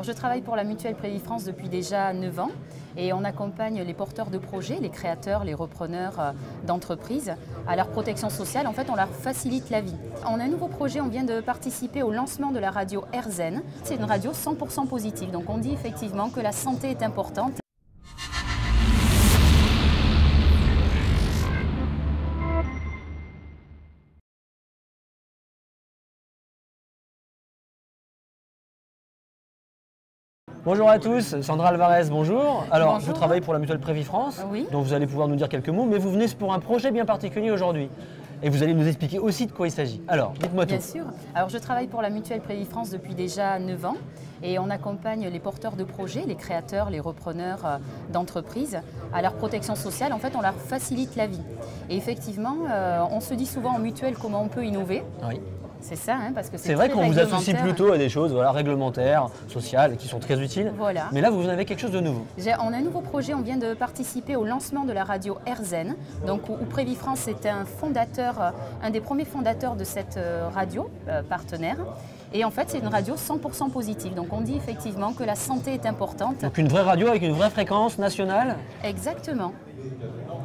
Je travaille pour la Mutuelle Prévifrance depuis déjà 9 ans et on accompagne les porteurs de projets, les créateurs, les repreneurs d'entreprises à leur protection sociale. En fait, on leur facilite la vie. On a un nouveau projet, on vient de participer au lancement de la radio RZN. C'est une radio 100% positive, donc on dit effectivement que la santé est importante. Bonjour à tous, Sandra Alvarez, bonjour. Alors, Bonjour. vous travaillez pour la Mutuelle Prévifrance, Oui. donc vous allez pouvoir nous dire quelques mots, mais vous venez pour un projet bien particulier aujourd'hui. Et vous allez nous expliquer aussi de quoi il s'agit. Alors, dites-moi tout. Bien sûr. Alors, je travaille pour la Mutuelle Prévifrance depuis déjà 9 ans et on accompagne les porteurs de projets, les créateurs, les repreneurs d'entreprises à leur protection sociale. En fait, on leur facilite la vie. Et effectivement, on se dit souvent en mutuelle comment on peut innover. Oui. C'est ça, hein, parce que C'est vrai qu'on vous associe réglementaire. plutôt à des choses réglementaires, sociales, qui sont très utiles. Voilà. Mais là, vous en avez quelque chose de nouveau. On a un nouveau projet, on vient de participer au lancement de la radio RZN, donc où Prévifrance est un fondateur, un des premiers fondateurs de cette radio partenaire. Et en fait, c'est une radio 100% positive. Donc on dit effectivement que la santé est importante. Donc une vraie radio avec une vraie fréquence nationale. Exactement.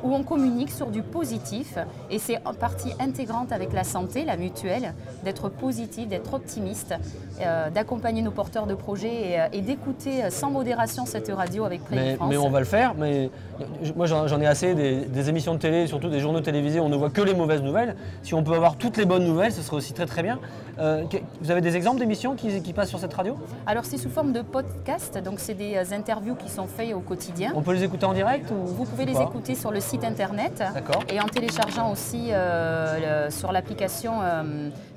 Où on communique sur du positif et c'est en partie intégrante avec la santé, la mutuelle, d'être positif, d'être optimiste, d'accompagner nos porteurs de projets et d'écouter sans modération cette radio avec Prévifrance. Mais on va le faire, mais moi j'en ai assez des émissions de télé, surtout des journaux télévisés, on ne voit que les mauvaises nouvelles. Si on peut avoir toutes les bonnes nouvelles, ce serait aussi très très bien. Vous avez des exemples d'émissions qui passent sur cette radio? Alors c'est sous forme de podcast, donc c'est des interviews qui sont faites au quotidien. On peut les écouter en direct ou Vous pouvez les pas écouter sur le site internet et en téléchargeant aussi sur l'application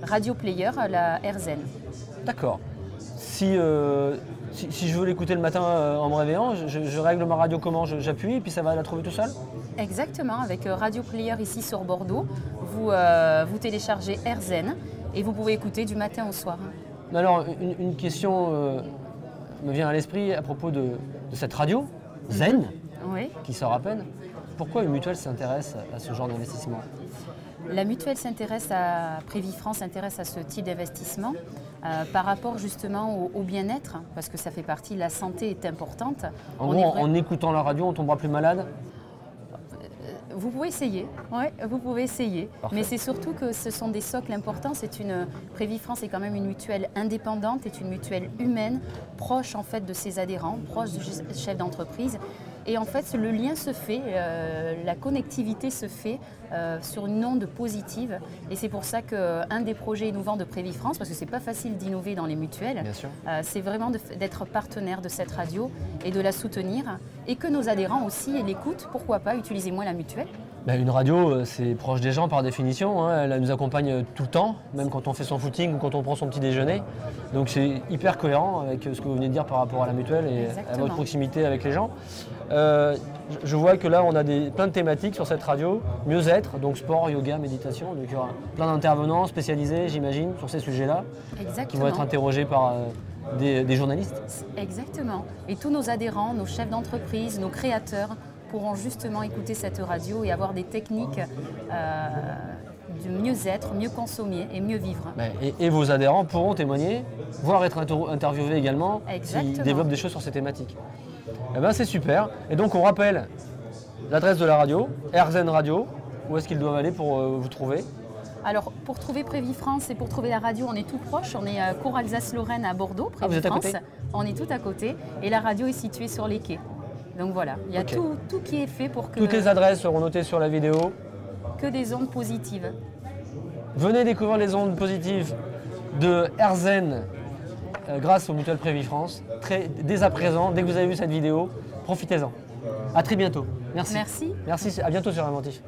Radio Player, la RZN. D'accord. Si je veux l'écouter le matin en me réveillant, je règle ma radio comment? J'appuie et puis ça va la trouver tout seul? Exactement, avec Radio Player ici sur Bordeaux, vous téléchargez RZN et vous pouvez écouter du matin au soir. Alors, une question me vient à l'esprit à propos de cette radio, Zen, Oui. qui sort à peine. Pourquoi une mutuelle s'intéresse à ce genre d'investissement? La mutuelle s'intéresse à Prévifrance, s'intéresse à ce type d'investissement par rapport justement au bien-être, parce que ça fait partie, la santé est importante. En gros, en écoutant la radio, on tombera plus malade? Vous pouvez essayer, oui, vous pouvez essayer. Parfait. Mais c'est surtout que ce sont des socles importants. Prévifrance est quand même une mutuelle indépendante, est une mutuelle humaine, proche en fait de ses adhérents, proche du chef d'entreprise. Et en fait, le lien se fait, la connectivité se fait sur une onde positive. Et c'est pour ça qu'un des projets innovants de Prévifrance, parce que c'est pas facile d'innover dans les mutuelles, c'est vraiment d'être partenaire de cette radio et de la soutenir. Et que nos adhérents aussi l'écoutent, pourquoi pas, utilisez-moi la mutuelle. Une radio, c'est proche des gens par définition, hein. Elle nous accompagne tout le temps, même quand on fait son footing ou quand on prend son petit déjeuner. Donc c'est hyper cohérent avec ce que vous venez de dire par rapport à la mutuelle et à votre proximité avec les gens. Je vois que là on a plein de thématiques sur cette radio, mieux-être, donc sport, yoga, méditation. Donc il y aura plein d'intervenants spécialisés, j'imagine, sur ces sujets-là, qui vont être interrogés par des journalistes. Exactement. Et tous nos adhérents, nos chefs d'entreprise, nos créateurs pourront justement écouter cette radio et avoir des techniques de mieux-être, mieux consommer et mieux vivre. Et vos adhérents pourront témoigner, voire être interviewés également, qui développent des choses sur ces thématiques. C'est super. Et donc on rappelle l'adresse de la radio, RZN Radio. Où est-ce qu'ils doivent aller pour vous trouver? Alors pour trouver Prévifrance et pour trouver la radio, on est tout proche. On est à Cour Alsace-Lorraine à Bordeaux, Prévifrance. Vous êtes à côté? On est tout à côté. Et la radio est située sur les quais. Donc voilà, il y a tout qui est fait pour que... Toutes les adresses seront notées sur la vidéo. Que des ondes positives. Venez découvrir les ondes positives de RZN grâce au Mutuelle Prévifrance. Dès à présent, dès que vous avez vu cette vidéo, profitez-en. À très bientôt. Merci. Merci. Merci, à bientôt sur Inventif.